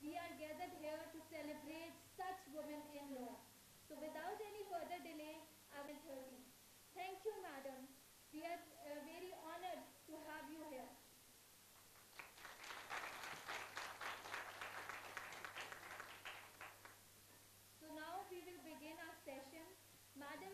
we are gathered here to celebrate such women in law. So without any further delay, I will 30. Thank you, madam. We are very honored to have you here. So now we will begin our session. Madam,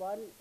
1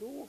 2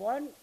1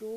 2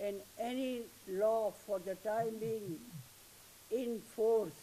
in any law for the time being in force।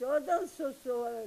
1400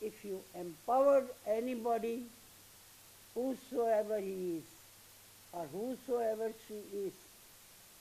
If you empower anybody, whosoever he is or whosoever she is,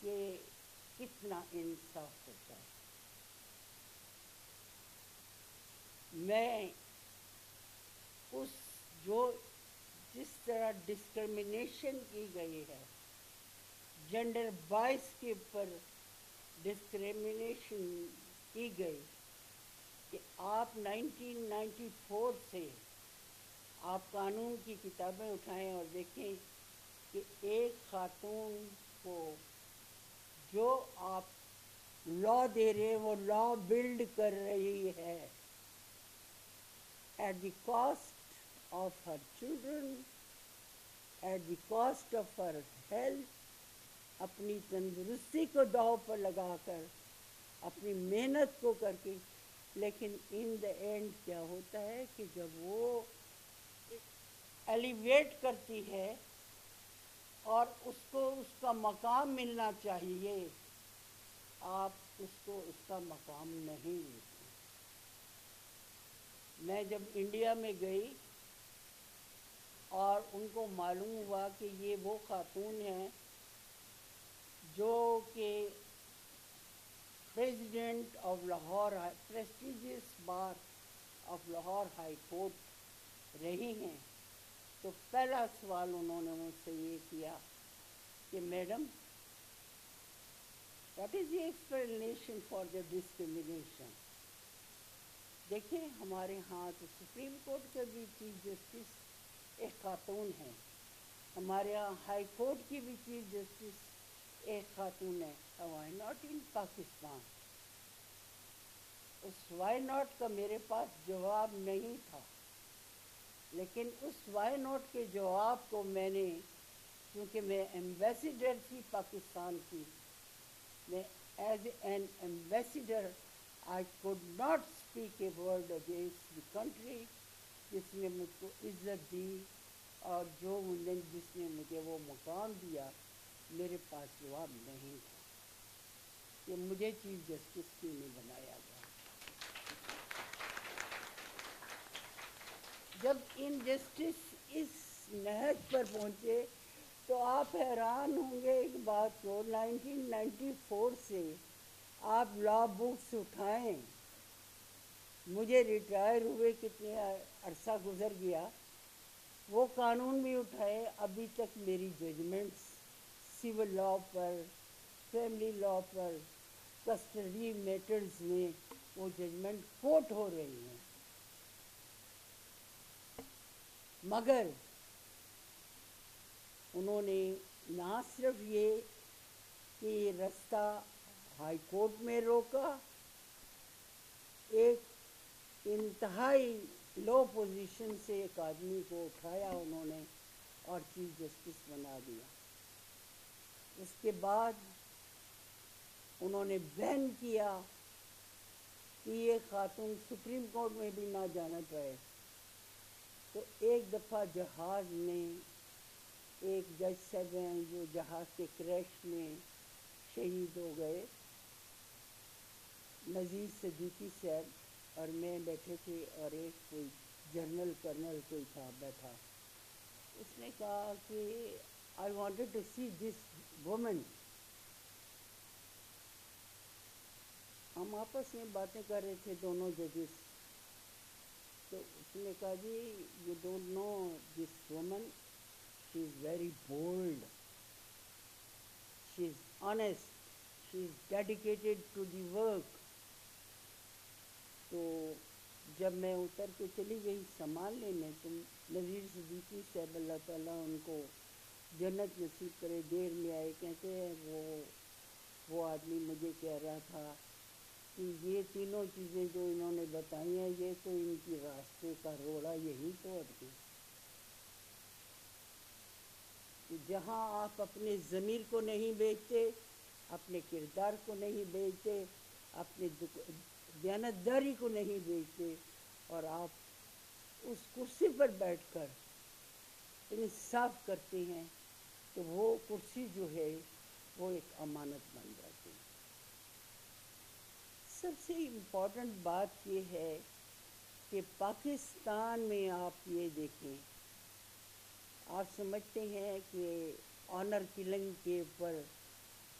کہ کتنا انصاف ہوتا ہے. میں اس جو جس طرح discrimination کی گئی ہے، جینڈر بائس کے اوپر ڈسکرمنیشن کی گئی، کہ آپ 1994 سے آپ قانون کی کتابیں اٹھائیں اور دیکھیں کہ ایک خاتون کو جو آپ لا دے رہے ہیں وہ لا بلڈ کر رہی ہے at the cost of her children, at the cost of her health, اپنی تندرستی کو داؤ پر لگا کر، اپنی محنت کو کر کے. لیکن ان دا اینڈ کیا ہوتا ہے کہ جب وہ ایلیویٹ کرتی ہے اور اس کو اس کا مقام ملنا چاہیے، آپ اس کو اس کا مقام نہیں دیتے. میں جب انڈیا میں گئی اور ان کو معلوم ہوا کہ یہ وہ خاتون ہیں جو کہ president of Lahore prestigious bar of Lahore high court رہی ہیں، تو پہلا سوال انہوں نے مجھ سے یہ کیا کہ madam what is the explanation for the discrimination. دیکھیں ہمارے ہاں تو سپریم کورٹ کے بھی چیف جسٹس ایک خاتون ہیں، ہمارے یہاں ہائی کورٹ کی بھی چیف جسٹس ایک خاتون ہے. Why not in Pakistan? اس وائی ناٹ کا میرے پاس جواب نہیں تھا، لیکن اس وائی ناٹ کے جواب کو میں نے، کیونکہ میں ایمبیسیڈر تھی پاکستان کی، میں as an ambassador I could not speak a word against the country جس نے مجھ کو عزت دی اور جس نے مجھے وہ مقام دیا. میرے پاس جواب نہیں تھا کہ مجھے چیف جسٹس کیوں نہیں بنایا گیا. جب ان جسٹس اس نہج پر پہنچے تو آپ حیران ہوں گے ایک بات کو، 1994 سے آپ لا بکس اٹھائیں، مجھے ریٹائر ہوئے کتنے عرصہ گزر گیا، وہ قانون بھی اٹھائے، ابھی تک میری ججمنٹس سول لا پر، فیملی لا پر، کسٹڈی میٹرز میں وہ ججمنٹ کوٹ ہو رہی ہیں. مگر انہوں نے نہ صرف یہ کہ یہ رستہ ہائی کورٹ میں روکا، ایک انتہائی لو پوزیشن سے ایک آدمی کو اٹھایا انہوں نے اور چیف جسٹس بنا دیا. اس کے بعد انہوں نے بین کیا کہ یہ خاتون سپریم کورٹ میں بھی نہ جانا چاہے. تو ایک دفعہ جہاز میں ایک جج صاحب ہیں جو جہاز کے کریش میں شہید ہو گئے، نذیر صدیقی صاحب اور میں بیٹھے تھے، اور ایک کوئی جنرل کرنل کوئی تھا بیٹھا. اس نے کہا کہ I wanted to see this woman. ہم آپس میں باتیں کر رہے تھے دونوں ججز، تو اس نے کہا جی you don't know this woman, she is very bold, she is honest, she is dedicated to the work. تو جب میں اتر کے چلی گئی سامان لینے تو نذیر صدیقی صاحب اللہ تعالیٰ ان کو جنت نصیب کرے دیر میں آئے، کہتے ہیں وہ آدمی مجھے کہہ رہا تھا کہ یہ تینوں چیزیں جو انہوں نے بتائی ہیں یہ تو ان کی راستے کا روڑا یہی توڑ دیں کہ جہاں آپ اپنے ضمیر کو نہیں بیچتے، اپنے کردار کو نہیں بیچتے، اپنے دیانتداری کو نہیں بیچتے، اور آپ اس کرسی پر بیٹھ کر انصاف کرتے ہیں، تو وہ کرسی جو ہے وہ ایک امانت بن جاتی ہے. سب سے امپورٹنٹ بات یہ ہے کہ پاکستان میں آپ یہ دیکھیں، آپ سمجھتے ہیں کہ آنر کلنگ کے اوپر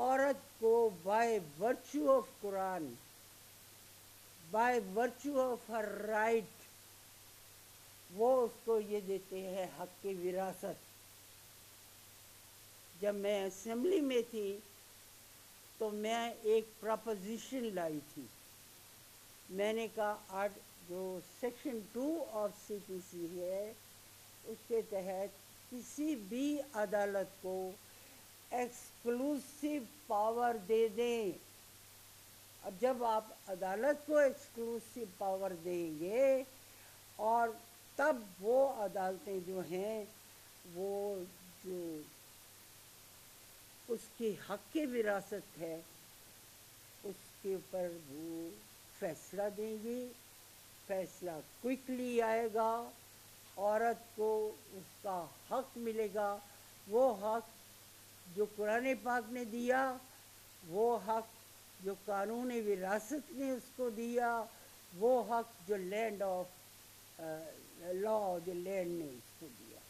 عورت کو by virtue of Quran, by virtue of her right, وہ اس کو یہ دیتے ہیں حق کی وراثت۔ جب میں اسمبلی میں تھی تو میں ایک پراپوزیشن لائی تھی، میں نے کہا جو سیکشن 2 آف سی پی سی ہے اس کے تحت کسی بھی عدالت کو ایکسکلوسیو پاور دے دیں۔ اب جب آپ عدالت کو ایکسکلوسیو پاور دیں گے اور تب وہ عدالتیں جو ہیں وہ جو اس کی حق کی وراثت ہے اس کے اوپر وہ فیصلہ دیں گی، فیصلہ کوئکلی آئے گا، عورت کو اس کا حق ملے گا، وہ حق جو قرآن پاک نے دیا، وہ حق جو قانون وراثت نے اس کو دیا، وہ حق جو لینڈ آف لا جو لینڈ نے اس کو دیا۔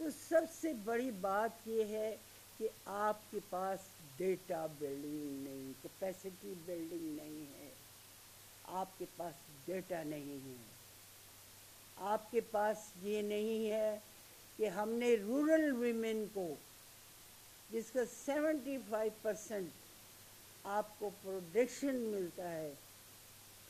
تو سب سے بڑی بات یہ ہے کہ آپ کے پاس ڈیٹا بلڈنگ نہیں، کیپیسٹی بلڈنگ نہیں ہے، آپ کے پاس ڈیٹا نہیں ہے، آپ کے پاس یہ نہیں ہے کہ ہم نے رورل ویمن کو جس کا 75% آپ کو پروڈکشن ملتا ہے،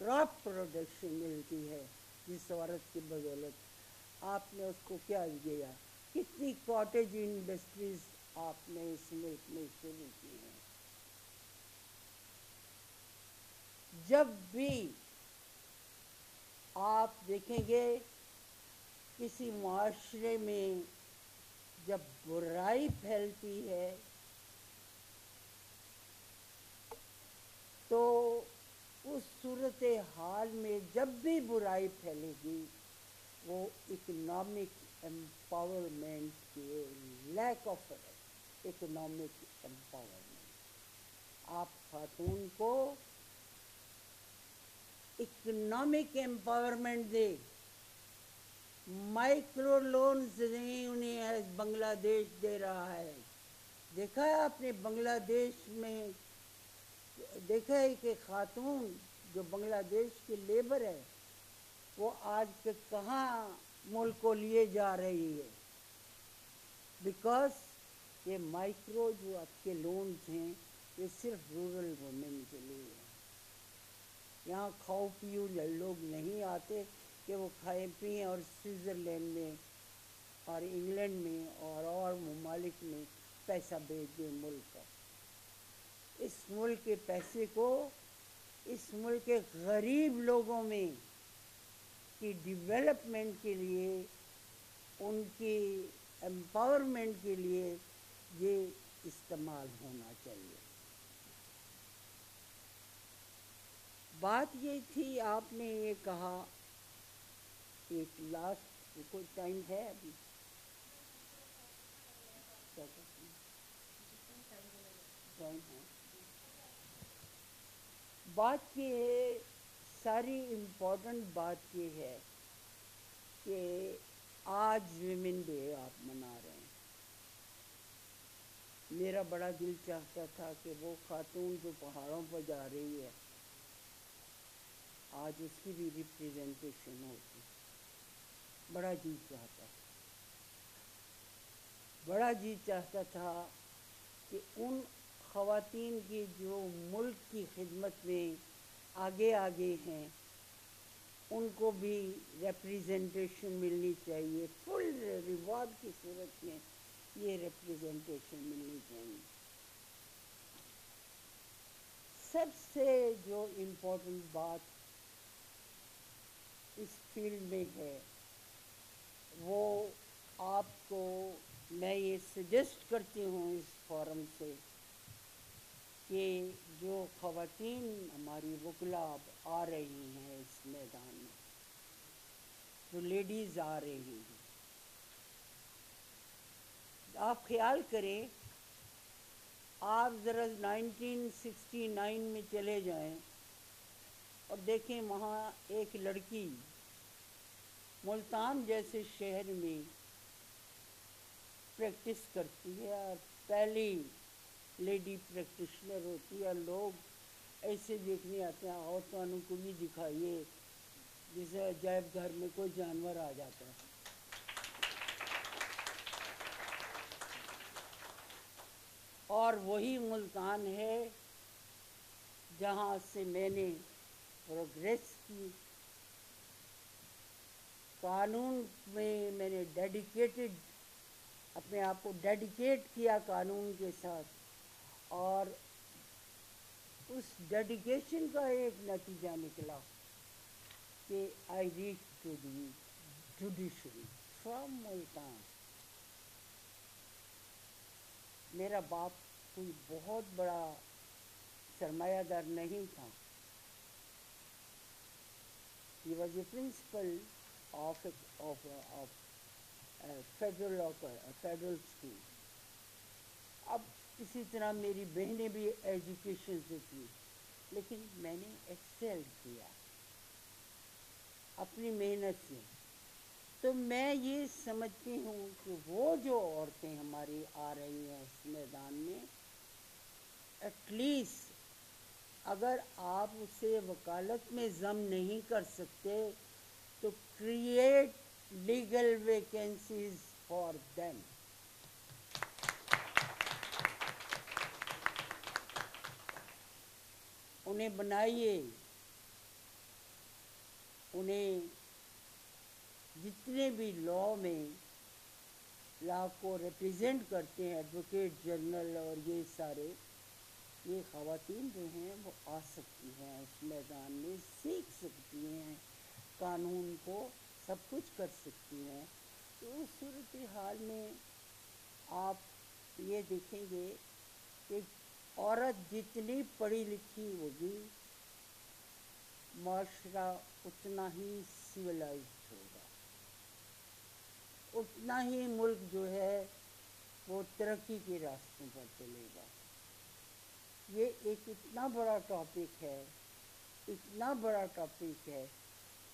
کراپ پروڈکشن ملتی ہے جس عورت کی بدولت، آپ نے اس کو کیا دیا؟ کتنی کاٹیج انڈسٹریز آپ نے اس ملک میں شروع کی ہیں۔ جب بھی آپ دیکھیں گے کسی معاشرے میں جب برائی پھیلتی ہے تو اس صورتحال میں جب بھی برائی پھیلے گی وہ اکنامک امپاورمنٹ کے لیک آف اکنامک امپاورمنٹ، آپ خاتون کو اکنامک امپاورمنٹ دے، مائکرو لونز دیں انہیں، بنگلہ دیش دے رہا ہے۔ دیکھا ہے آپ نے بنگلہ دیش میں، دیکھا ہے کہ خاتون جو بنگلہ دیش کی لیبر ہے وہ آج کے کہاں ملک کو لیے جا رہی ہے؟ بیکاز یہ مائکرو جو آپ کے لونز ہیں یہ صرف رورل وومن کے لیے ہیں۔ یہاں کھاؤ پیو لوگ نہیں آتے کہ وہ کھائیں پئیں اور سوئٹزرلینڈ میں اور انگلینڈ میں اور ممالک میں پیسہ بھیج دیں ملک کا۔ اس ملک کے پیسے کو اس ملک کے غریب لوگوں میں کی ڈیولپمنٹ کے لیے، ان کی امپاورمنٹ کے لیے یہ استعمال ہونا چاہیے۔ بات یہ تھی، آپ نے یہ کہا، ایک لاسٹ کوئی ٹائم ہے ابھی؟ ٹائم ہے۔ بات یہ ہے، ساری امپورٹنٹ بات یہ ہے کہ آج ویمن ڈے آپ منا رہے ہیں۔ میرا بڑا دل چاہتا تھا کہ وہ خاتون جو پہاڑوں پر جا رہی ہے آج اس کی بھی ریپریزنٹیشن ہوتی، بڑا جی چاہتا تھا، بڑا جی چاہتا تھا کہ ان خواتین کی جو ملک کی خدمت میں آگے آگے ہیں ان کو بھی ریپریزنٹیشن ملنی چاہیے، فل ریوارڈ کی صورت میں یہ ریپریزنٹیشن ملنی چاہیے۔ سب سے جو امپورٹنٹ بات اس فیلڈ میں ہے وہ آپ کو میں یہ سجیسٹ کرتی ہوں اس فورم سے کہ جو خواتین ہماری وکلا آ رہی ہیں اس میدان میں، جو لیڈیز آ رہی ہیں، آپ خیال کریں، آپ ذرا 1969 میں چلے جائیں اور دیکھیں وہاں ایک لڑکی ملتان جیسے شہر میں پریکٹس کرتی ہے اور پہلی لیڈی پریکٹیشنر ہوتی ہے, لوگ ایسے دیکھنے آتے ہیں, اور تانوں کو بھی دکھائیے جیسے عجائب گھر میں کوئی جانور آ جاتا ہے. اور وہی ملتان ہے جہاں سے میں نے پروگریس کی, قانون میں نے ڈیڈیکیٹڈ اپنے آپ کو ڈیڈیکیٹ کیا قانون کے ساتھ, اور اس ڈیڈیکیشن کا ایک نتیجہ نکلا کہ I reach to the judiciary from Multan. میرا باپ کوئی بہت بڑا سرمایہ دار نہیں تھا. He was a principal of federal school. اب اسی طرح میری بہنیں بھی ایجوکیشن سے تھی, لیکن میں نے ایکسیل کیا اپنی محنت سے. تو میں یہ سمجھتی ہوں کہ وہ جو عورتیں ہماری آ رہی ہیں اس میدان میں, ایٹ لیسٹ اگر آپ اسے وکالت میں ضم نہیں کر سکتے تو create legal vacancies for them. انہیں بنائیے, انہیں جتنے بھی لا کو ریپریزنٹ کرتے ہیں, ایڈوکیٹ جنرل اور یہ سارے, یہ خواتین جو ہیں وہ آ سکتی ہیں اس میدان میں, سیکھ سکتی ہیں قانون کو, سب کچھ کر سکتی ہیں. تو اس صورتحال میں آپ یہ دیکھیں گے کہ عورت جتنی پڑھی لکھی ہوگی معاشرہ اتنا ہی سویلائزڈ ہوگا, اتنا ہی ملک جو ہے وہ ترقی کے راستوں پر چلے گا. یہ ایک اتنا بڑا ٹاپک ہے, اتنا بڑا ٹاپک ہے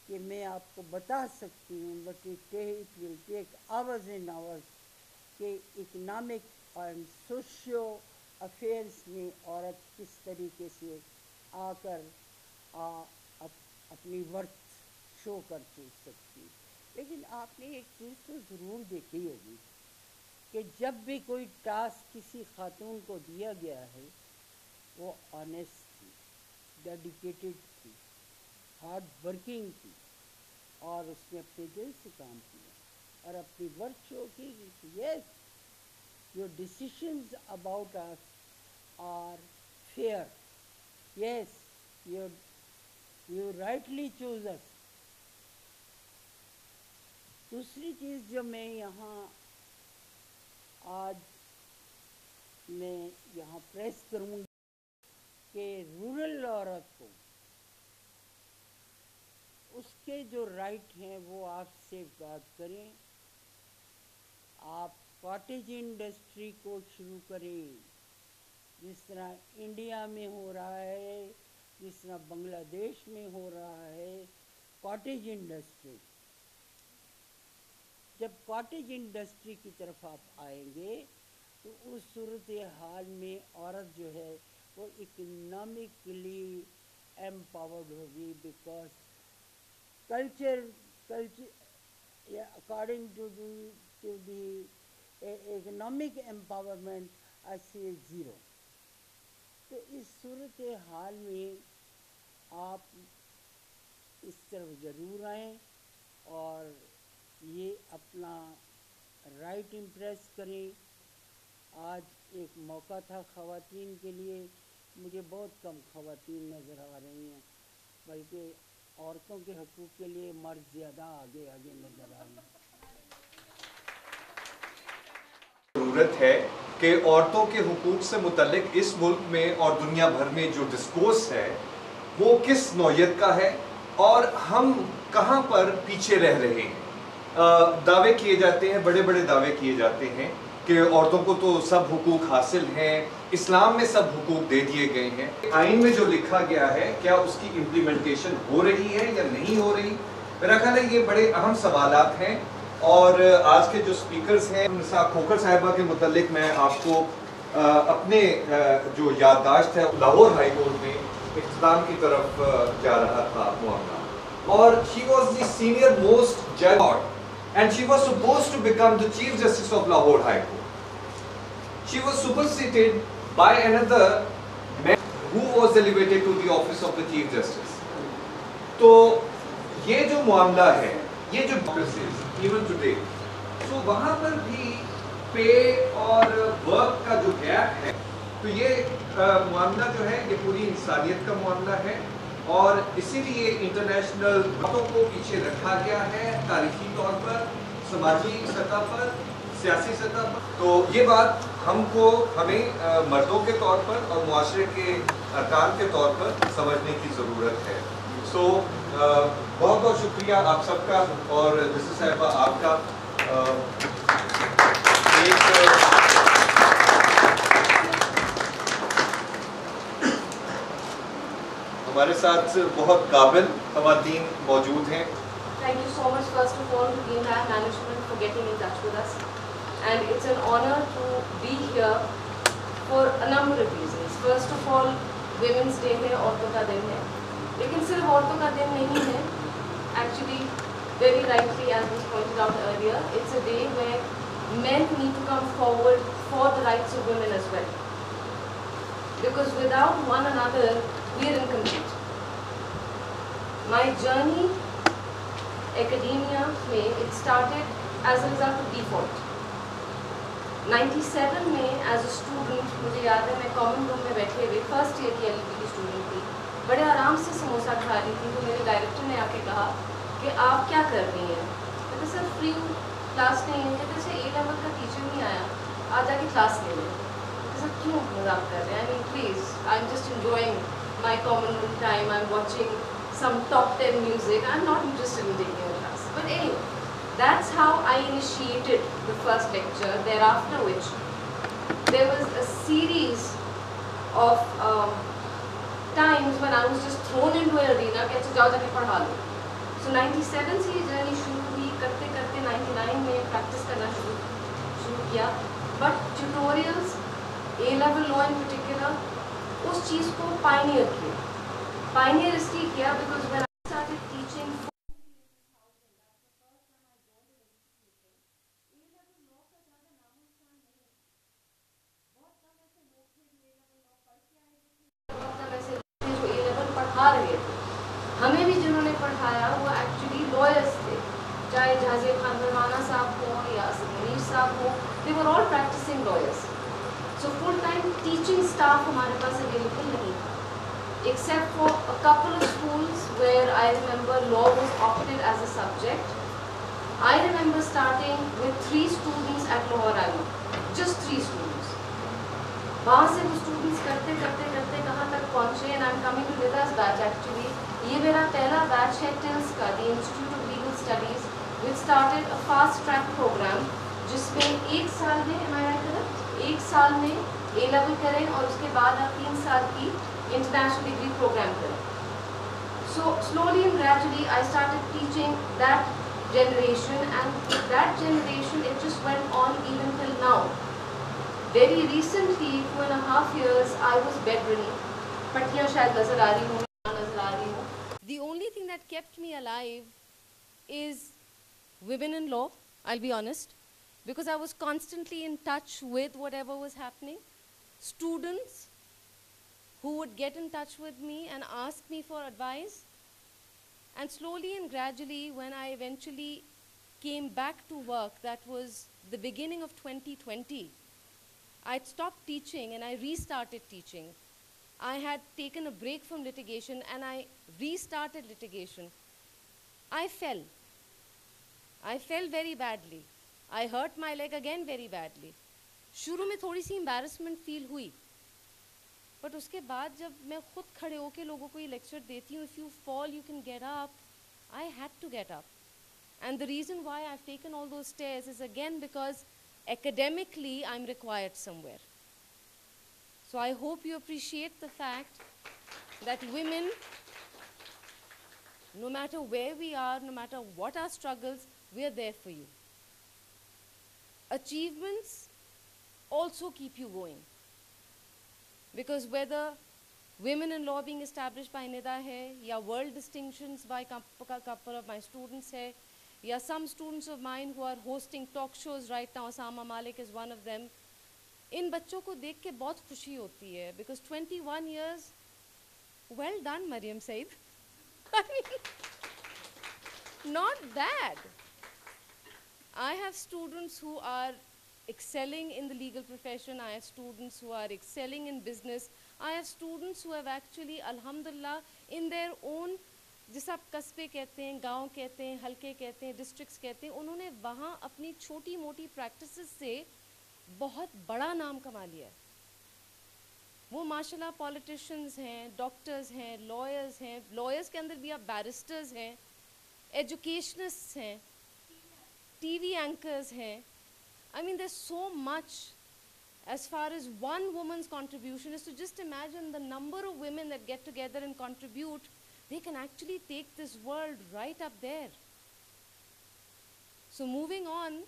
کہ میں آپ کو بتا سکتی ہوں, but it will take hours and hours, کہ اکنامک اینڈ سوشیو افیئرس میں عورت کس طریقے سے آ کر اپنی ورتھ شو کر سکتی. لیکن آپ نے ایک چیز تو ضرور دیکھی ہوگی کہ جب بھی کوئی ٹاسک کسی خاتون کو دیا گیا ہے وہ آنیسٹ تھی, ڈیڈیکیٹڈ تھی, ہارڈ ورکنگ تھی, اور اس نے اپنے دل سے کام کیا اور اپنی ورک شو کی. Yes, your decisions about us are fair. Yes, you rightly choose us. دوسری چیز جو میں یہاں آج میں یہاں پریس کروں گی کہ رورل عورت کو اس کے جو رائٹ ہیں وہ آپ سیف گارڈ کریں. آپ کاٹیج انڈسٹری کو شروع کریں, جس طرح انڈیا میں ہو رہا ہے, جس طرح بنگلہ دیش میں ہو رہا ہے. کاٹیج انڈسٹری, جب کاٹیج انڈسٹری کی طرف آپ آئیں گے تو اس صورتحال میں عورت جو ہے وہ اکنامکلی ایمپاورڈ ہوگی, because culture according to the economic empowerment I see zero. تو اس صورتحال میں آپ اس طرف ضرور آئیں اور یہ اپنا رائٹ امپریس کریں. آج ایک موقع تھا خواتین کے لیے, مجھے بہت کم خواتین نظر آ رہی ہیں, بلکہ عورتوں کے حقوق کے لیے مرد زیادہ آگے نظر آ رہے ہیں. ضرورت ہے کہ عورتوں کے حقوق سے متعلق اس ملک میں اور دنیا بھر میں جو ڈسکورس ہے وہ کس نوعیت کا ہے اور ہم کہاں پر پیچھے رہ رہے ہیں. دعوے کیے جاتے ہیں, بڑے بڑے دعوے کیے جاتے ہیں کہ عورتوں کو تو سب حقوق حاصل ہیں, اسلام میں سب حقوق دے دیے گئے ہیں. آئین میں جو لکھا گیا ہے کیا اس کی امپلیمنٹیشن ہو رہی ہے یا نہیں ہو رہی؟ میرا خیال ہے یہ بڑے اہم سوالات ہیں. اور آج کے جو سپیکرز ہیں نساء کھوکھر صاحبہ کے متعلق میں آپ کو اپنے جو یادداشت ہے لاہور ہائی کورٹ میں اختتام کی طرف جا رہا تھا معاملہ، اور she was the senior most judge and she was supposed to become the Chief Justice of Lahore High Court. She was superseded by another man who was elevated to the office of the Chief Justice. تو یہ جو معاملہ ہے، یہ جو democracies even today، تو وہاں پر بھی پے اور ورک کا جو گیپ ہے، تو یہ معاملہ جو ہے یہ پوری انسانیت کا معاملہ ہے، اور اسی لیے انٹرنیشنل باتوں کو پیچھے رکھا گیا ہے، تاریخی طور پر، سماجی سطح پر، سیاسی سطح پر. تو یہ بات ہمیں مردوں کے طور پر اور معاشرے کے ارکان کے طور پر سمجھنے کی ضرورت ہے. سو بہت بہت شکریہ آپ سب کا، اور جسٹس صاحبہ آپ کا. ہمارے ساتھ بہت قابل خواتین موجود ہیں. Thank you so much first of all to Greenland Management for getting in touch with us, and it's an honor to be here for a number of reasons. First of all, Women's Day ہے، عورتوں کا دن ہے، لیکن صرف عورتوں کا دن نہیں ہے. Actually, very rightly as was pointed out earlier, it's a day where men need to come forward for the rights of women as well, because without one another we are incomplete. My journey academia میں it started as a result of default. 97 میں as a student مجھے یاد ہے میں common روم میں بیٹھے ہوئے first year کی LLB کی اسٹوڈنٹ تھی، بڑے آرام سے سموسا کھا رہی تھی. تو میرے ڈائریکٹر نے آ کے کہا کہ آپ کیا کر رہی ہیں؟ میں کہا سر فری ہوں، کلاس نہیں ہے. کہتے سے A لیول کا ٹیچر نہیں آیا، آ جا کے کلاس لے لیں. سر کیوں مذاق کر رہے ہیں؟ I mean please, I'm just enjoying my common room time, I'm watching some top 10 music, I'm not interested in taking a class. But anyway, that's how I initiated the first lecture, thereafter which there was a series of times when I was just thrown into an arena کہ اچھا جاؤ جا کے پڑھا لو. So 97 سے یہ journey شروع ہوئی، کرتے کرتے 99 میں پریکٹس کرنا شروع کیا. But tutorials A level law in particular اس چیز کو پائنیئر کیا. پائنیئر اس لیے کیا because when I started teaching پڑھا رہے تھے، ہمیں بھی جنہوں نے پڑھایا وہ ایکچولی لائرس تھے، چاہے جہازیب خان فرمانہ صاحب ہوں یا اسد منیر صاحب ہوں، they were all practicing lawyers. So full time teaching staff ہمارے پاس available نہیں تھا, except for a couple of schools where I remember law was opted as a subject. I remember starting with 3 students at Lahore Island, just 3 students. وہاں سے وہ students کرتے کرتے کرتے کہاں تک پہنچے, and I'm coming to Nida's batch actually. یہ میرا پہلا بیچ ہے ٹلس کا, the institute of legal studies, which started a fast track programme جس میں 1 سال میں ایک سال میں اے لیول کریں اور اس کے بعد آپ 3 سال کی انٹرنیشنل ڈگری پروگرام کریں. So slowly and gradually I started teaching that generation, and that generation it just went on even till now. Very recently, 2.5 years, I was bedridden. پٹیاں شاید نظر آ رہی ہوں, نظر آ رہی ہوں. The only thing that kept me alive is women in law, I'll be honest, because I was constantly in touch with whatever was happening. Students who would get in touch with me and ask me for advice. And slowly and gradually, when I eventually came back to work, that was the beginning of 2020, I'd stopped teaching and I restarted teaching. I had taken a break from litigation and I restarted litigation. I fell very badly. I hurt my leg again very badly. شروع میں تھوڑی سی embarrassment feel ہوئی, but اس کے بعد جب میں خود کھڑے ہو کے لوگوں کو یہ لیکچر دیتی ہوں, if you fall you can get up, I had to get up. And the reason why I've taken all those stairs is again because academically I'm required somewhere. So I hope you appreciate the fact that women, no matter where we are, no matter what our struggles, we are there for you. Achievements also keep you going. because whether women in law being established by Nida hai, ya world distinctions by couple of my students hai, ya some students of mine who are hosting talk shows right now, Osama Malik is one of them. ان بچوں کو دیکھ کے بہت خوشی ہوتی ہے because 21 years, well done Maryam Said. I mean, not bad. I have students who are excelling in the legal profession. I have students who are excelling in business. I have students who have actually, alhamdulillah, in their own, جس آپ قصبے کہتے ہیں, گاؤں کہتے ہیں, حلقے کہتے ہیں, ڈسٹرکٹس کہتے ہیں, انہوں نے وہاں اپنی چھوٹی موٹی پریکٹسز سے بہت بڑا نام کما لیا ہے. وہ ماشاء اللہ پولیٹیشنز ہیں, ڈاکٹرز ہیں, لائرز ہیں, لائرز کے اندر بھی آپ بیرسٹرز ہیں, ایجوکیشنسٹ ہیں, ٹی وی اینکرز ہیں. I mean, there's so much as far as one woman's contribution is. To just imagine the number of women that get together and contribute, they can actually take this world right up there. So moving on,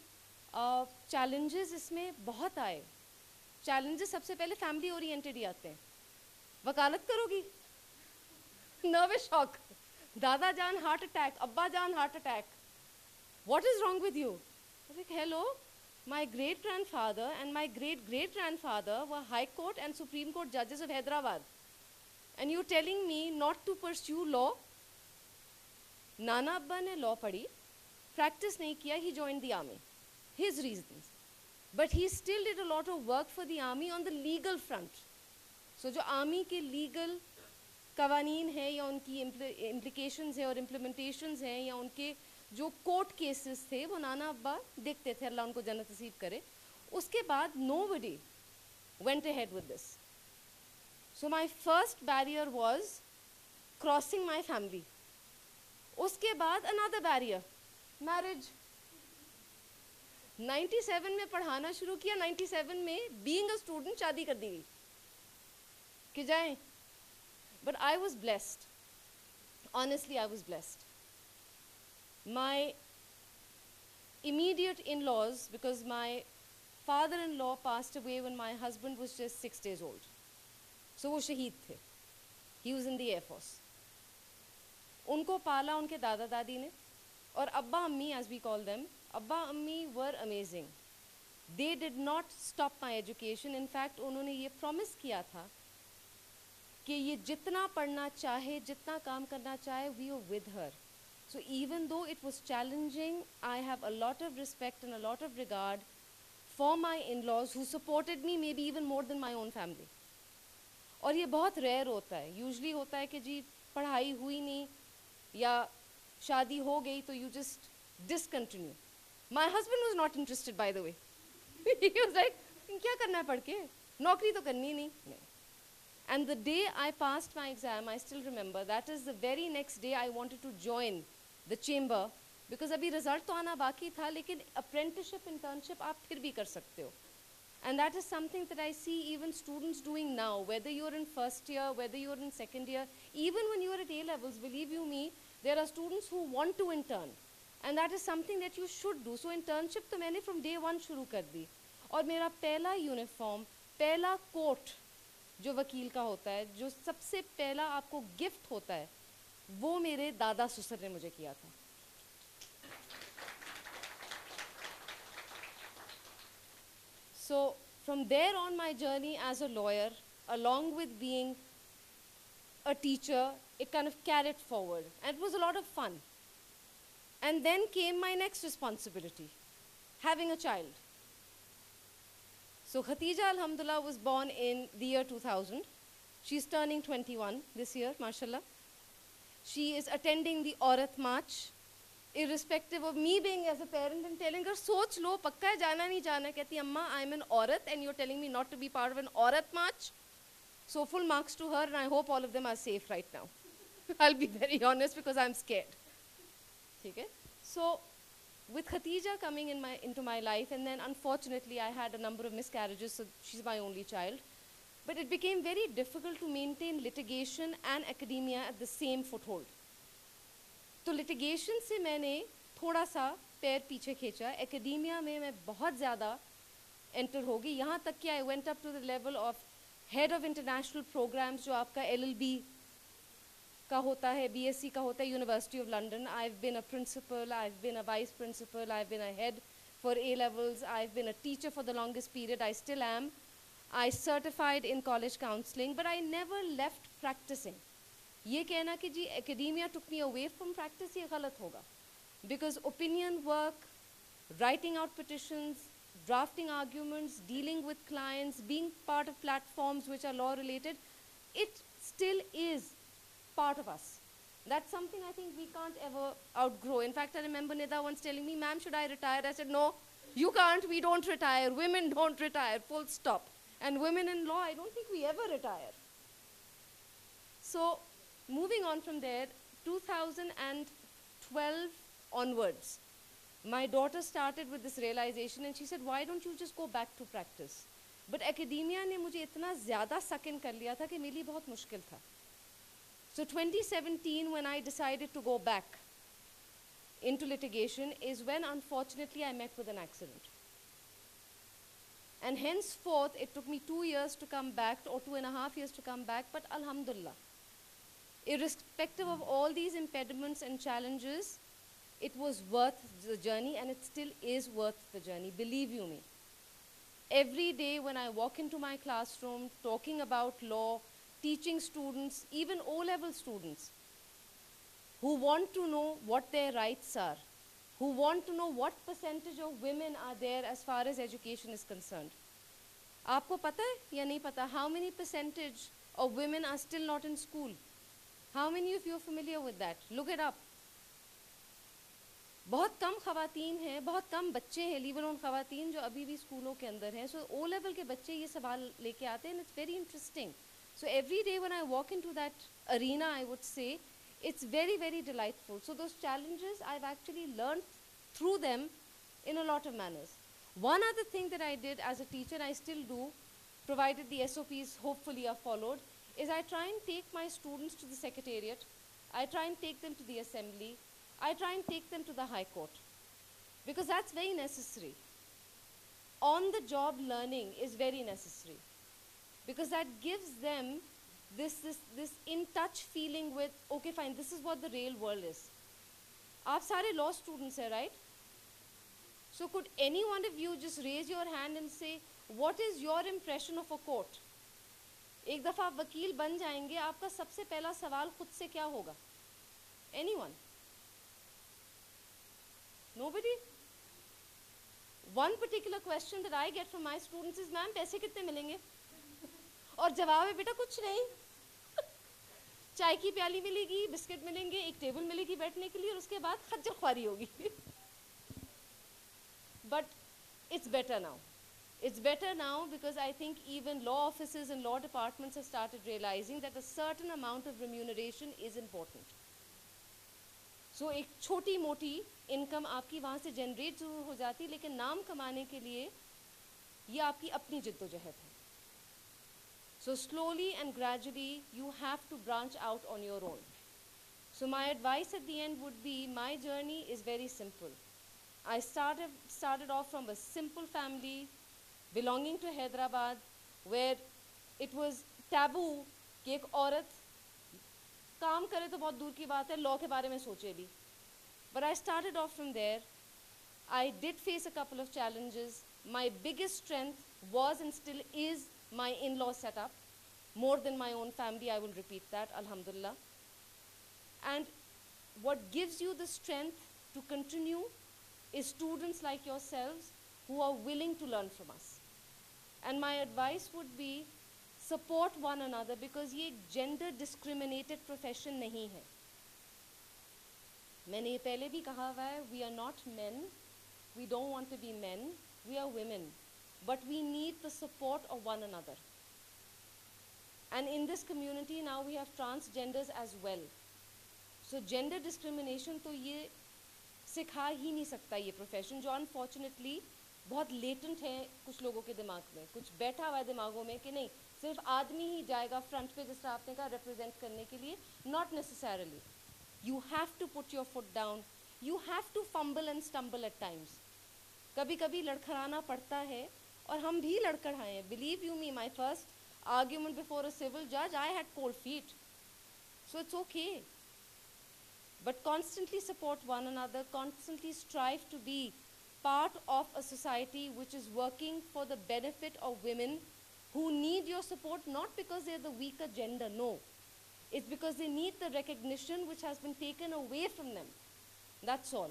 challenges اس میں بہت آئے. challenges سب سے پہلے family oriented ہی آتے ہیں. وکالت کرو گی, نروس شاک, دادا جان ہارٹ اٹیک, ابا جان heart attack, what is wrong with you? Hello, my great grandfather and my great great grandfather were high court and supreme court judges of Hyderabad, and you're telling me not to pursue law? Nana Abba ne law padhi, practice nahi kiya, he joined the army, his reasons, but he still did a lot of work for the army on the legal front. So jo army ke legal قوانین ہیں یا ان کی implications ہیں اور implementations ہیں یا ان کے جو کورٹ کیسز تھے, وہ نانا ابا دیکھتے تھے, اللہ ان کو جنت نصیب کرے. اس کے بعد nobody went ahead with this. So my first barrier was crossing my family. اس کے بعد another barrier, marriage. 97 میں پڑھانا شروع کیا, 97 میں being a student شادی کر دی گئی کہ جائیں. But I was blessed. Honestly, I was blessed. My immediate in-laws, because my father-in-law passed away when my husband was just 6 days old. So وہ شہید تھے. He was in the Air Force. ان کو پالا ان کے دادا دادی نے, اور ابا امی as we call them, ابا امی were amazing. They did not stop my education. In fact, انہوں نے یہ promise کیا تھا کہ یہ جتنا پڑھنا چاہے, جتنا کام کرنا چاہے, we were with her. So even though it was challenging, I have a lot of respect and a lot of regard for my in-laws who supported me maybe even more than my own family. اور یہ بہت rear ہوتا ہے. Usually ہوتا ہے کہ جی پڑھائی ہوئی نہیں یا شادی ہو گئی تو you just discontinue. My husband was not interested, by the way. He was like, کیا کرنا ہے پڑھ کے, نوکری تو کرنی نہیں. And the day I passed my exam, I still remember, that is the very next day I wanted to join the chamber, because abhi result to aana baki tha, lekin apprenticeship, internship aap phir bhi kar sakte ho. And that is something that I see even students doing now, whether you're in first year, whether you're in second year, even when you're at A levels, believe you me, there are students who want to intern, and that is something that you should do. So internship to maine from day one shuru kar di, aur mera pehla uniform, pehla coat جو وکیل کا ہوتا ہے, جو سب سے پہلا آپ کو گفٹ ہوتا ہے, وہ میرے دادا سسر نے مجھے کیا تھا. So from there on my journey as a lawyer, along with being a teacher, it kind of carried forward, and it was a lot of fun. And then came my next responsibility, having a child. So Khatija, alhamdulillah, was born in the year 2000. She's turning 21 this year, mashallah. She is attending the Aurat March, irrespective of me being as a parent and telling her, soch lo, pakka hai, jana nahi jana. Kehti, Amma, I'm an Aurat and you're telling me not to be part of an Aurat March. So full marks to her, and I hope all of them are safe right now. I'll be very honest because I'm scared. Okay? So with Khatija coming into my life, and then unfortunately I had a number of miscarriages, so she's my only child. But it became very difficult to maintain litigation and academia at the same foothold. تو litigation سے میں نے تھوڑا سا پیر پیچھے کھینچا, academia میں بہت زیادہ enter ہو گئی, یہاں تک کہ I went up to the level of head of international programs جو آپ کا LLB کا ہوتا ہے, BSc کا ہوتا ہے, University of London. I've been a principal, I've been a vice principal, I've been a head for A levels, I've been a teacher for the longest period, I still am. I certified in college counseling, but I never left practicing. یہ کہنا کہ جی academia took me away from practice, یہ غلط ہوگا. Because opinion work, writing out petitions, drafting arguments, dealing with clients, being part of platforms which are law related, it still is part of us. That's something I think we can't ever outgrow. In fact, I remember Nida once telling me, ma'am, should I retire? I said, no, you can't, we don't retire. Women don't retire, full stop. And women in law, I don't think we ever retire. So, moving on from there, 2012 onwards, my daughter started with this realization and she said, why don't you just go back to practice? But academia نے مجھے اتنا زیادہ suck in کر لیا تھا کہ میرے لیے بہت مشکل تھا. So 2017, when I decided to go back into litigation, is when unfortunately I met with an accident. And henceforth, it took me 2 years to come back, or 2.5 years to come back, but alhamdulillah, irrespective of all these impediments and challenges, it was worth the journey, and it still is worth the journey, believe you me. Every day when I walk into my classroom talking about law, teaching students, even O-level students, who want to know what their rights are, who want to know what percentage of women are there as far as education is concerned. آپ کو پتہ ہے یا نہیں پتہ how many percentage of women are still not in school? How many of you are familiar with that? Look it up. بہت کم خواتین ہیں, بہت کم بچے ہیں, لیون ان خواتین جو ابھی بھی اسکولوں کے اندر ہیں. سو او لیول کے بچے یہ سوال لے کے آتے ہیں, and it's very interesting. So every day when I walk into that arena, I would say, it's very, very delightful. So those challenges, I've actually learned through them in a lot of manners. One other thing that I did as a teacher, and I still do, provided the SOPs hopefully are followed, is I try and take my students to the secretariat. I try and take them to the assembly. I try and take them to the High Court, because that's very necessary. On-the-job learning is very necessary, because that gives them this in-touch feeling with, okay, fine, this is what the real world is. آپ سارے law students ہیں, right? So could any one of you just raise your hand and say, what is your impression of a court? ایک دفعہ آپ وکیل بن جائیں گے, آپ کا سب سے پہلا سوال خود سے کیا ہوگا? Anyone? Nobody? One particular question that I get from my students is, ma'am, پیسے کتنے ملیں گے؟ اور جواب ہے, بیٹا کچھ نہیں, چائے کی پیالی ملے گی, بسکٹ ملیں گے, ایک ٹیبل ملے گی بیٹھنے کے لیے, اور اس کے بعد خجل خواری ہوگی. But it's better now. It's better now because I think even law offices and law departments have started realizing that a certain amount of remuneration is important. So ایک چھوٹی موٹی انکم آپ کی وہاں سے جنریٹ ضرور ہو جاتی, لیکن نام کمانے کے لیے یہ آپ کی اپنی جد و جہد ہے. So slowly and gradually you have to branch out on your own. So my advice at the end would be, my journey is very simple. I started off from a simple family belonging to Hyderabad, where it was taboo کہ ایک عورت کام کرے تو بہت دور کی بات ہے, law کے بارے میں سوچے بھی. But I started off from there. I did face a couple of challenges. My biggest strength was and still is my in-law setup, more than my own family, I will repeat that, alhamdulillah. And what gives you the strength to continue is students like yourselves who are willing to learn from us. And my advice would be, support one another, because یہ gender discriminated profession نہیں ہے. میں نے یہ پہلے بھی کہا ہوا ہے, we are not men, we don't want to be men, we are women, but we need the support of one another. And in this community now we have transgenders as well. So gender discrimination تو یہ سکھا ہی نہیں سکتا یہ profession, جو unfortunately بہت latent ہے کچھ لوگوں کے دماغ میں, کچھ بیٹھا ہوا ہے دماغوں میں کہ نہیں صرف آدمی ہی جائے گا فرنٹ پہ, جس طرح آپ نے کہا ریپرزینٹ کرنے کے لیے. Not necessarily. You have to put your foot down. You have to fumble and stumble at times. کبھی کبھی لڑکھڑانا پڑتا ہے, اور ہم بھی لڑکھڑائے ہیں. Believe you me, my first argument before a civil judge, I had cold feet. So it's okay. But constantly support one another, constantly strive to be part of a society which is working for the benefit of women who need your support, not because they're the weaker gender, no. It's because they need the recognition which has been taken away from them. That's all.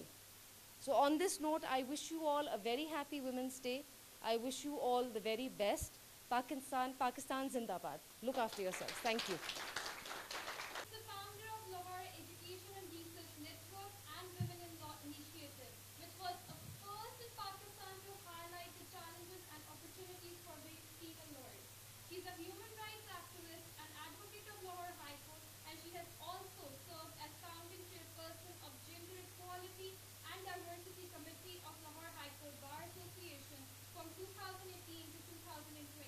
So on this note, I wish you all a very happy Women's Day. I wish you all the very best. Pakistan Zindabad. Look after yourselves. Thank you. The founder of Lahore Education and Research Network and Women in Law Initiative, which was a first in Pakistan to highlight the challenges and opportunities for female lawyers. She is a human rights activist and advocate of Lahore High Court, and she has also served as founding chairperson of Gender Equality and Diversity Committee of Lahore High Court Bar Association from 2018 to 2020.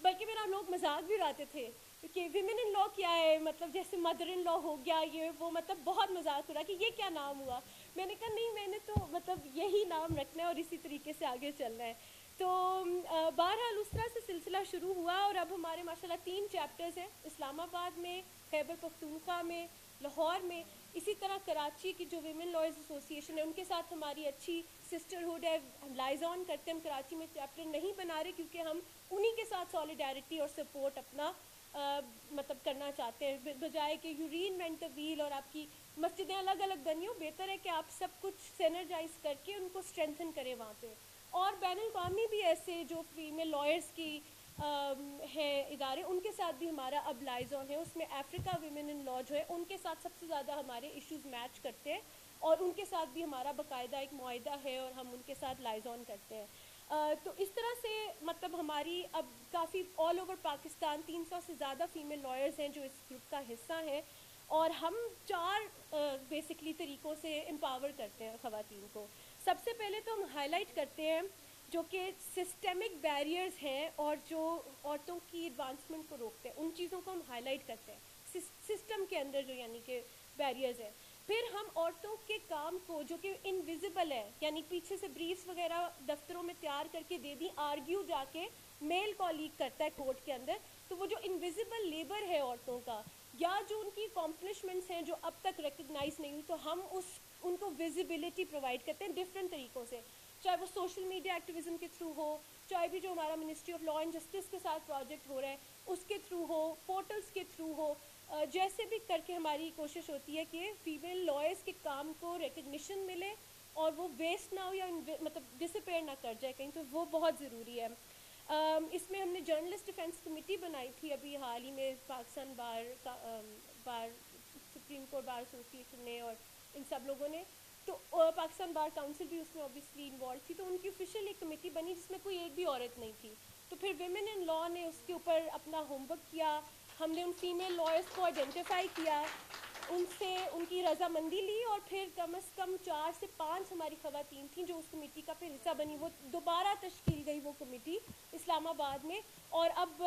بلکہ میرا لوگ مذاق بھی اڑاتے تھے کہ women in لا کیا ہے, مطلب جیسے مدر ان لا ہو گیا یہ وہ, مطلب بہت مذاق اڑا کہ یہ کیا نام ہوا. میں نے کہا نہیں, میں نے تو مطلب یہی نام رکھنا ہے اور اسی طریقے سے آگے چلنا ہے. تو بہرحال اس طرح سے سلسلہ شروع ہوا اور اب ہمارے ماشاءاللہ 3 چیپٹرز ہیں, اسلام آباد میں, خیبر پختونخوا میں, لاہور میں. اسی طرح کراچی کی جو ویمن لائرز ایسوسی ایشن ہے ان کے ساتھ ہماری اچھی سسٹرہڈ ہے, ہم لائزون کرتے ہیں. ہم کراچی میں چیپٹر نہیں بنا رہے کیونکہ ہم انہی کے ساتھ سالیڈیرٹی اور سپورٹ اپنا مطلب کرنا چاہتے ہیں, بجائے کہ you reinvent the wheel اور آپ کی مسجدیں الگ الگ بنی ہوں. بہتر ہے کہ آپ سب کچھ سینرجائز کر کے ان کو اسٹرینتھن کریں وہاں پہ. اور بین الاقوامی بھی ایسے جو فیمیل لائرز کی ہیں ادارے, ان کے ساتھ بھی ہمارا اب لائزون ہے. اس میں افریقہ ویمن ان لا جو ہے ان کے ساتھ سب سے زیادہ ہمارے ایشوز میچ کرتے ہیں اور ان کے ساتھ بھی ہمارا باقاعدہ ایک معاہدہ ہے اور ہم ان کے ساتھ لائزون کرتے ہیں. تو اس طرح سے مطلب ہماری اب کافی آل اوور پاکستان 300 سے زیادہ فیمیل لائرز ہیں جو اس گروپ کا حصہ ہیں, اور ہم 4 بیسکلی طریقوں سے امپاور کرتے ہیں خواتین کو. سب سے پہلے تو ہم ہائی لائٹ کرتے ہیں جو کہ سسٹمک بیریئرز ہیں اور جو عورتوں کی ایڈوانسمنٹ کو روکتے ہیں, ان چیزوں کو ہم ہائی لائٹ کرتے ہیں سسٹم کے اندر جو یعنی کہ بیریئرز ہیں. پھر ہم عورتوں کے کام کو جو کہ انویزیبل ہے, یعنی پیچھے سے بریفس وغیرہ دفتروں میں تیار کر کے دے دی, آرگیو جا کے میل کالیگ کرتا ہے کورٹ کے اندر, تو وہ جو انویزیبل لیبر ہے عورتوں کا یا جو ان کی اکمپلشمنٹس ہیں جو اب تک ریکگنائز نہیں ہوئی, تو ہم ان کو ویزیبلٹی پرووائڈ کرتے ہیں ڈفرینٹ طریقوں سے, چاہے وہ سوشل میڈیا ایکٹیویزم کے تھرو ہو, چاہے بھی جو ہمارا ministry of law and justice کے ساتھ پروجیکٹ ہو رہا ہے اس کے تھرو ہو, پورٹلس کے تھرو ہو, جیسے بھی کر کے ہماری کوشش ہوتی ہے کہ فیمیل لائرز کے کام کو ریکگنیشن ملے اور وہ ویسٹ نہ ہو یا مطلب ڈسپیئر نہ کر جائے کہیں, تو وہ بہت ضروری ہے. اس میں ہم نے جرنلسٹ ڈیفینس کمیٹی بنائی تھی ابھی حال ہی میں, پاکستان بار سپریم کورٹ بار ایسوسی ایشن نے اور ان سب لوگوں نے, تو پاکستان بار کاؤنسل بھی اس میں اوبیسلی انوالو تھی, تو ان کی آفیشیل ایک کمیٹی بنی جس میں کوئی ایک بھی عورت نہیں تھی. تو پھر ویمن ان لا نے اس کے اوپر اپنا ہوم ورک کیا, ہم نے ان فیمیل لائرز کو آئیڈینٹیفائی کیا, ان سے ان کی رضامندی لی, اور پھر کم از کم 4 سے 5 ہماری خواتین تھیں جو اس کمیٹی کا پھر حصہ بنی. وہ دوبارہ تشکیل گئی وہ کمیٹی اسلام آباد میں, اور اب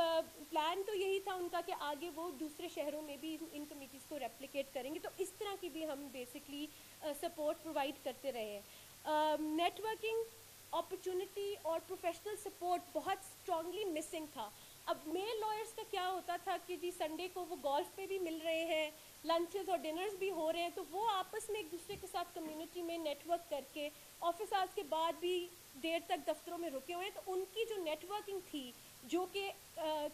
پلان تو یہی تھا ان کا کہ آگے وہ دوسرے شہروں میں بھی ان کمیٹیز کو ریپلیکیٹ کریں گے. تو اس طرح کی بھی ہم بیسکلی سپورٹ پرووائڈ کرتے رہے ہیں. نیٹ ورکنگ, اپرچونٹی اور پروفیشنل سپورٹ بہت اسٹرانگلی مسنگ تھا. اب میل لائرس کا کیا ہوتا تھا کہ جی سنڈے کو وہ گولف پہ بھی مل رہے ہیں, لنچز اور ڈنرز بھی ہو رہے ہیں, تو وہ آپس میں ایک دوسرے کے ساتھ کمیونٹی میں نیٹ ورک کر کے آفس آورس کے بعد بھی دیر تک دفتروں میں رکے ہوئے ہیں, تو ان کی جو نیٹ ورکنگ تھی جو کہ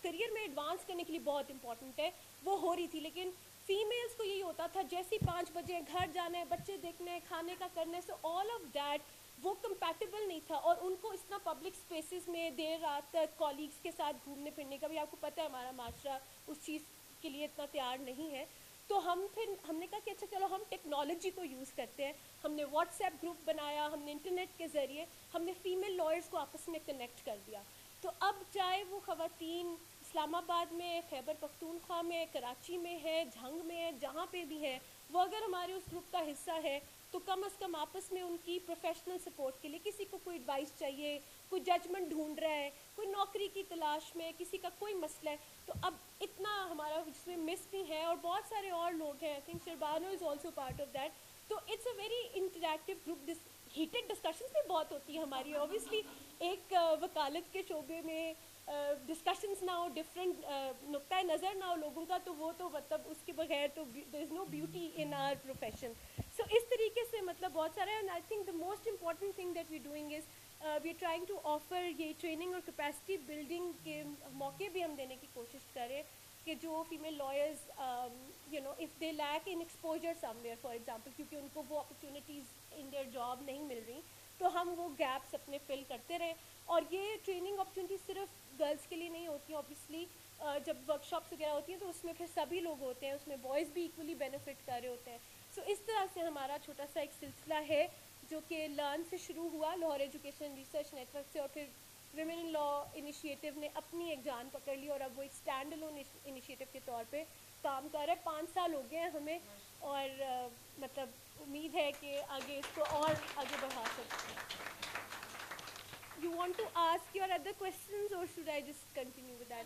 کریئر میں ایڈوانس کرنے کے لیے بہت امپورٹنٹ ہے وہ ہو رہی تھی. لیکن فیمیلز کو یہی ہوتا تھا جیسے ہی 5 بجے گھر جانا ہے, بچے دیکھنا ہے, کھانے کا کرنا ہے, سو آل آف دیٹ وہ کمپیٹیبل نہیں تھا, اور ان کو اس طرح پبلک اسپیسز میں دیر رات تک کالیگس کے ساتھ گھومنے پھرنے کا بھی, آپ کو پتہ ہے ہمارا معاشرہ اس چیز کے لیے اتنا تیار نہیں ہے. تو ہم نے کہا کہ اچھا چلو ہم ٹیکنالوجی کو یوز کرتے ہیں. ہم نے واٹس ایپ گروپ بنایا, ہم نے انٹرنیٹ کے ذریعے ہم نے فیمیل لائرس کو آپس میں کنیکٹ کر دیا. تو اب چاہے وہ خواتین اسلام آباد میں, خیبر پختونخوا میں, کراچی میں ہے, جھنگ میں ہے, جہاں پہ بھی ہے, وہ اگر ہمارے اس گروپ کا حصہ ہے تو کم از کم آپس میں ان کی پروفیشنل سپورٹ کے لیے, کسی کو کوئی ایڈوائس چاہیے, کوئی ججمنٹ ڈھونڈ رہا ہے, کوئی نوکری کی تلاش میں, کسی کا کوئی مسئلہ ہے, تو اب اتنا ہمارا اس میں مس بھی ہے, اور بہت سارے اور لوگ ہیں, I think Sharbano is also part of that. تو it's a very interactive group. Heated discussions بھی بہت ہوتی ہیں ہماری, اوبیسلی ایک وکالت کے شعبے میں ڈسکشنس نہ ہو, ڈفرینٹ نقطۂ نظر نہ ہو لوگوں کا, تو وہ تو مطلب اس کے بغیر تو there is no beauty in our profession. So اس طریقے سے مطلب بہت سارے, and I think the most important thing that we doing is we are trying to offer یہ ٹریننگ اور کیپیسٹی بلڈنگ کے موقع بھی ہم دینے کی کوشش کریں کہ جو female lawyers you know if they lack in exposure somewhere for example, کیونکہ ان کو وہ اپرچونیٹیز ان دیئر جاب نہیں مل رہی, تو ہم وہ گیپس اپنے فل کرتے رہیں. اور یہ ٹریننگ اپرچونیٹیز صرف گرلس کے لیے نہیں ہوتی ہیں, اوبیسلی جب ورک شاپس وغیرہ ہوتی ہیں تو اس میں پھر سبھی لوگ ہوتے ہیں, اس میں بوائز بھی ایکولی بینیفٹ کر رہے ہوتے ہیں. سو اس طرح سے ہمارا چھوٹا سا ایک سلسلہ ہے جو کہ لرن سے شروع ہوا, Lahore education research network سے, اور پھر ویمن ان لا انیشیٹو نے اپنی ایک جان پکڑ لی اور اب وہ ایک اسٹینڈ الون انیشیٹو کے طور پہ کام کر رہا ہے. 5 سال ہو گئے ہیں ہمیں, اور مطلب امید ہے کہ آگے اس کو اور آگے بڑھا سکتے ہیں. you want to ask your other questions or should I just continue with that?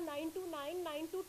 9 to 9, 9 to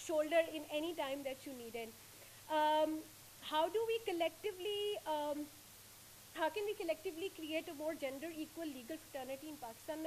shoulder in any time that you need it. How do we collectively how can we collectively create a more gender equal legal fraternity in Pakistan?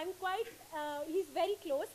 I'm quite he's very close.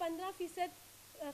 15%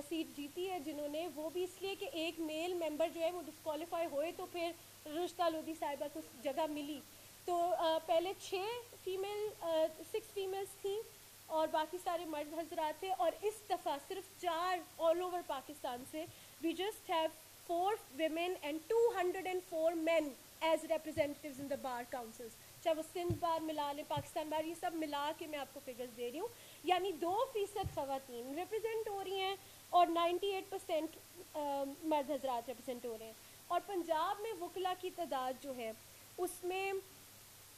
set جیتی ہے جنہوں نے, وہ بھی اس لیے کہ ایک میل ممبر جو ہے وہ ڈسکوالیفائی ہوئے تو پھر رشتہ لودھی صاحبہ کو جگہ ملی. تو پہلے 6 فیمیلز تھیں اور باقی سارے مرد حضرات تھے, اور اس دفعہ صرف 4 آل اوور پاکستان سے. We just have 4 women and 204 men as representatives in the bar councils. چاہے وہ سندھ بار ملا لیں, پاکستان بار, یہ سب ملا کے میں آپ کو فگرز دے رہی ہوں. یعنی 2% خواتین ریپرزینٹ ہو رہی ہیں اور 98% مرد حضرات ریپرزینٹ ہو رہے ہیں. اور پنجاب میں وکلا کی تعداد جو ہے اس میں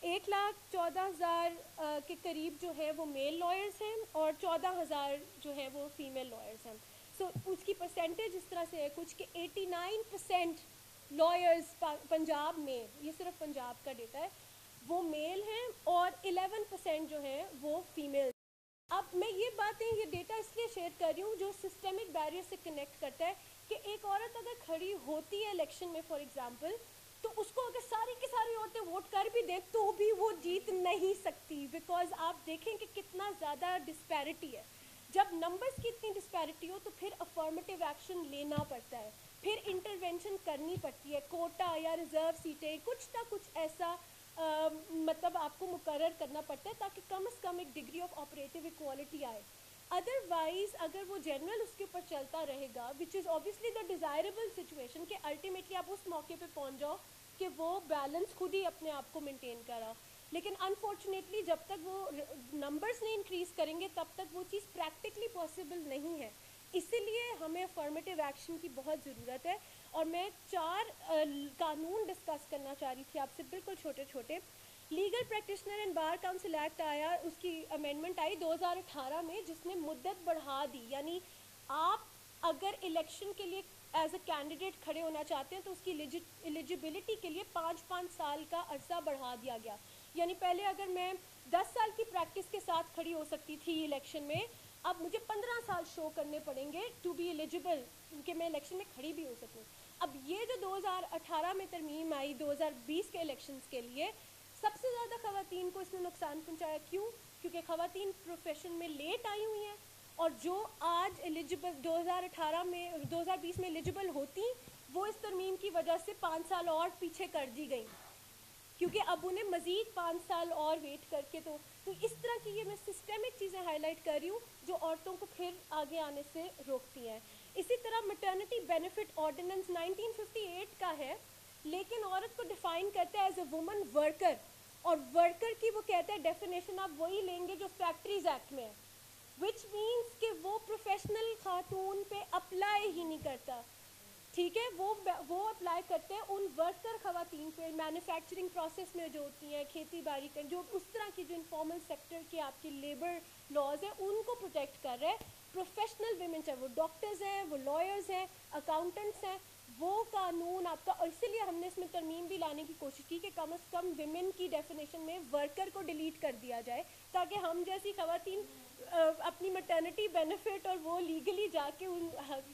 1,14,000 کے قریب جو ہے وہ میل لائرز ہیں اور 14,000 جو ہے وہ فیمیل لائرز ہیں. سو اس کی پرسنٹیج اس طرح سے ہے کچھ کہ 89% لائرز پنجاب میں, یہ صرف پنجاب کا ڈیٹا ہے, وہ میل ہیں اور 11% جو ہیں وہ فیمیل. اب میں یہ ڈیٹا اس لیے شیئر کر رہی ہوں جو سسٹمک بیریئر سے کنیکٹ کرتا ہے کہ ایک عورت اگر کھڑی ہوتی ہے الیکشن میں فار ایگزامپل, تو اس کو اگر ساری کی ساری عورتیں ووٹ کر بھی دیں تو بھی وہ جیت نہیں سکتی, بیکاز آپ دیکھیں کہ کتنا زیادہ ڈسپیرٹی ہے. جب نمبرز کی اتنی ڈسپیرٹی ہو تو پھر افرمیٹیو ایکشن لینا پڑتا ہے, پھر انٹرونشن کرنی پڑتی ہے, کوٹا یا ریزرو سیٹیں کچھ نہ کچھ ایسا مطلب آپ کو مقرر کرنا پڑتا ہے تاکہ کم از کم ایک ڈگری آف آپریٹیو ایکوالٹی آئے. ادروائز اگر وہ جنرل اس کے اوپر چلتا رہے گا, which is obviously the desirable situation کہ الٹیمیٹلی آپ اس موقع پہ پہنچ جاؤ کہ وہ بیلنس خود ہی اپنے آپ کو مینٹین کرا, لیکن انفارچونیٹلی جب تک وہ نمبرز نہیں انکریز کریں گے تب تک وہ چیز پریکٹیکلی پاسبل نہیں ہے. اسی لیے ہمیں افرمیٹیو ایکشن کی بہت ضرورت ہے. اور میں 4 قانون ڈسکس کرنا چاہ رہی تھی آپ سے, بالکل چھوٹے چھوٹے. Legal practitioner and bar council act آیا, اس کی امینڈمنٹ آئی 2018 میں, جس نے مدت بڑھا دی. یعنی آپ اگر الیکشن کے لیے ایز اے کینڈیڈیٹ کھڑے ہونا چاہتے ہیں تو اس کی ایلیجیبلٹی کے لیے 5 سال کا عرصہ بڑھا دیا گیا. یعنی پہلے اگر میں 10 سال کی پریکٹس کے ساتھ کھڑی ہو سکتی تھی الیکشن میں, اب مجھے 15 سال شو کرنے پڑیں گے ٹو بی ایلیجیبل کہ میں الیکشن میں کھڑی بھی ہو سکوں. اب یہ جو 2018 میں ترمیم آئی 2020 کے الیکشنز کے لیے, سب سے زیادہ خواتین کو اس نے نقصان پہنچایا. کیوں؟ کیونکہ خواتین پروفیشن میں لیٹ آئی ہوئی ہیں, اور جو آج ایلیجیبل 2020 میں ایلیجیبل ہوتی وہ اس ترمیم کی وجہ سے 5 سال اور پیچھے کر دی گئیں, کیونکہ اب انہیں مزید 5 سال اور ویٹ کر کے تو اس طرح کی یہ میں سسٹمک چیزیں ہائی لائٹ کر رہی ہوں جو عورتوں کو پھر آگے آنے سے روکتی ہیں. اسی طرح میٹرنٹی بینیفٹ آرڈیننس 1958 کا ہے, لیکن عورت کو ڈیفائن کرتا ہے ایز اے وومن ورکر, اور ورکر کی وہ کہتا ہے ڈیفینیشن آپ وہی لیں گے جو فیکٹریز ایکٹ میں ہے, وچ مینس کہ وہ پروفیشنل خاتون پہ اپلائی ہی نہیں کرتا. ٹھیک ہے, وہ اپلائی کرتے ہیں ان ورکر خواتین پہ, مینوفیکچرنگ پروسیس میں جو ہوتی ہیں, کھیتی باڑی کا جو اس طرح کی جو انفارمل سیکٹر کے آپ کی لیبر لاز ہیں ان کو پروٹیکٹ کر رہے ہیں. پروفیشنل ویمن چاہے وہ ڈاکٹرز ہیں, وہ لائرز ہیں, اکاؤنٹنٹس ہیں, وہ قانون آپ کا, اور اسی لیے ہم نے اس میں ترمیم بھی لانے کی کوشش کی کہ کم از کم ویمن کی ڈیفینیشن میں ورکر کو ڈیلیٹ کر دیا جائے تاکہ ہم جیسی خواتین اپنی میٹرنٹی بینیفٹ اور وہ لیگلی جا کے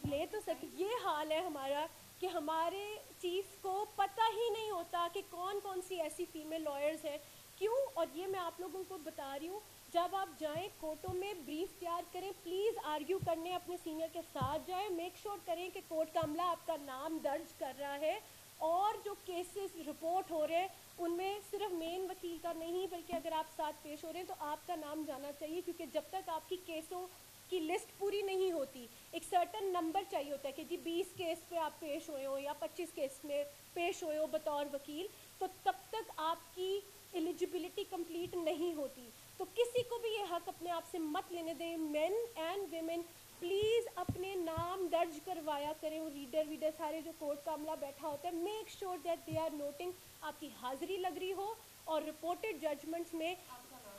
لے تو سکیں. یہ حال ہے ہمارا کہ ہمارے چیف کو پتہ ہی نہیں ہوتا کہ کون کون سی ایسی فیمیل لائرز ہیں. کیوں؟ اور یہ میں آپ لوگوں کو بتا رہی ہوں, جب آپ جائیں کورٹوں میں بریف تیار کریں, پلیز آرگیو کرنے اپنے سینئر کے ساتھ جائیں, میک شیور کریں کہ کورٹ کا عملہ آپ کا نام درج کر رہا ہے, اور جو کیسز رپورٹ ہو رہے ہیں ان میں صرف مین وکیل کا نہیں بلکہ اگر آپ ساتھ پیش ہو رہے ہیں تو آپ کا نام جانا چاہیے, کیونکہ جب تک آپ کی کیسوں کی لسٹ پوری نہیں ہوتی, ایک سرٹن نمبر چاہیے ہوتا ہے کہ جی 20 کیس پہ آپ پیش ہوئے ہو یا 25 کیس میں پیش ہوئے ہو بطور وکیل, تو تب تک آپ کی ایلیجیبلٹی کمپلیٹ نہیں ہوتی. تو کسی کو بھی یہ حق اپنے آپ سے مت لینے دیں. مین اینڈ ویمن پلیز اپنے نام درج کروایا کریں, وہ ریڈر سارے جو کورٹ کا عملہ بیٹھا ہوتا ہے, make sure that they are noting, آپ کی حاضری لگ رہی ہو اور رپورٹڈ ججمنٹس میں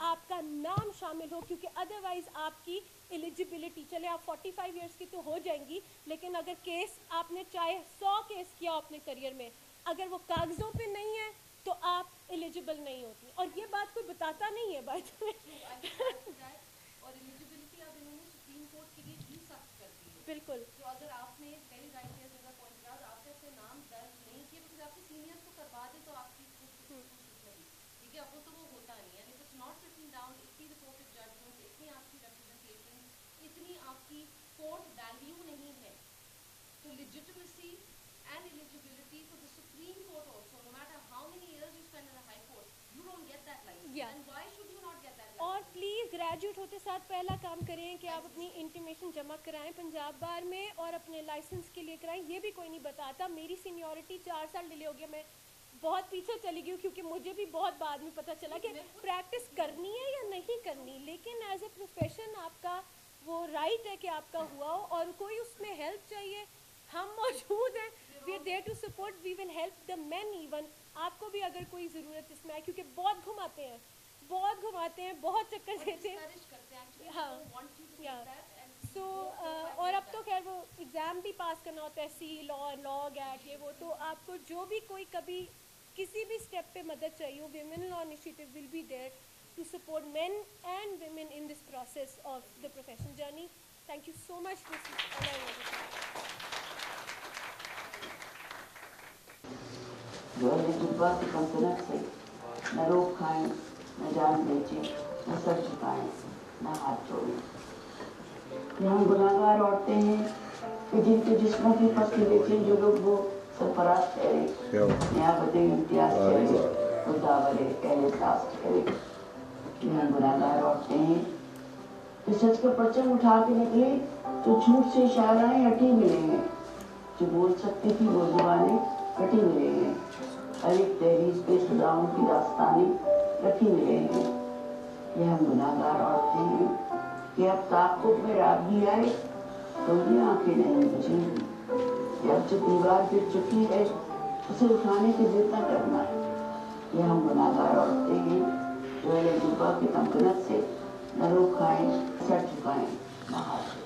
آپ کا نام شامل ہو, کیونکہ ادروائز آپ کی ایلیجیبلٹی, چلے آپ 45 ایئرس کی تو ہو جائیں گی, لیکن اگر کیس آپ نے چاہے 100 کیس کیا اپنے کریئر میں, اگر وہ کاغذوں پہ نہیں ہے تو آپ ایلیجیبل نہیں ہوتی. اور یہ بات کوئی بتاتا نہیں ہے بات میں. اور ایلیجیبلٹی اب انہوں نے سپریم کورٹ کے لیے بھی سخت کر دی ہے. بالکل, تو اگر آپ نے ویری رائٹ جیسا پوائنٹ کیا اور آپ نے اپنے نام درج نہیں کیے تو آپ کے سینئرس کو کروا دیں تو آپ کی ٹھیک ہے, اب وہ تو وہ ہوتا نہیں ہے. اٹس ناٹ ریٹن ڈاؤن, اتنی رپورٹڈ ججمنٹ, اتنی آپ کی ریپرزنٹیشن, اتنی آپ کی کورٹ ویلیو نہیں legitimacy and eligibility for the Supreme Court also. No matter how many years you spend in the High Court, you don't get that license. Yeah. And why should you not get that license? اور please graduate ہوتے ساتھ پہلا کام کریں کہ آپ اپنی intimation جمع کرائیں پنجاب بار میں اور اپنے لائسنس کے لیے کرائیں. یہ بھی کوئی نہیں بتاتا. میری سینیورٹی 4 سال ڈیلے ہو گیا, میں بہت پیچھے چلی گئی کیونکہ مجھے بھی بہت بعد میں پتہ چلا کہ پریکٹس کرنی ہے یا نہیں کرنی. لیکن ایز اے پروفیشن آپ کا وہ رائٹ ہے کہ آپ کا ہوا ہو, اور کوئی اس میں ہیلپ چاہیے ہم موجود ہیں. We are there to support, we will help the man even. آپ کو بھی اگر کوئی ضرورت اس میں آئے, کیونکہ بہت گھماتے ہیں بہت چکر دیتے ہیں. ہاں سو اور اب تو خیر وہ ایگزام بھی پاس کرنا ہوتا ہے, سی لا گیٹ یہ وہ. تو آپ کو جو بھی کوئی کبھی کسی بھی اسٹیپ پہ مدد چاہیے ہو, women law initiative will be there to support men and women in this process of the professional journey. Thank you so much. جو ہے جذبات کی سلطنت سے نہ روک کھائیں, نہ جان بیچیں, نہ سر جھکائیں, نہ ہاتھ چھوڑیں. یہ ہم گناہگار عورتیں ہیں کہ جن کے جسموں کی فصل بیچیں جو لوگ وہ سرفراز ٹھہرے, نیابت امتیاز ٹھہرے, خداور اہل اخلاص ٹھہرے. یہ ہم گناہگار عورتیں ہیں کہ سچ کا پرچم اٹھا کے نکلے تو جھوٹ سے اشارائیں ہٹی ملیں گے. جو بول سکتی تھی وہ زبانیں کٹی ملیں گے. ہر ایک تحریر پہ سزاؤں کی داستانیں رکھی ملیں گے. یہ ہم گناہگار عورتیں ہیں کہ اب تعاقب میں رات بھی آئے تو یہ آنکھیں نہیں بجھیں گی. کہ اب جو دیوار گر چکی ہے اسے اٹھانے کی ضد نہ کرنا ہے. یہ ہم گناہگار عورتیں ہیں جو اہل جبا کی تمکنت سے نہ روک کھائیں, سر جھکائیں, نہ ہاتھ.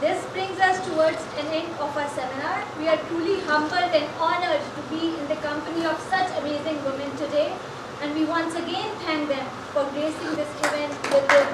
This brings us towards an end of our seminar. We are truly humbled and honored to be in the company of such amazing women today, and we once again thank them for gracing this event with their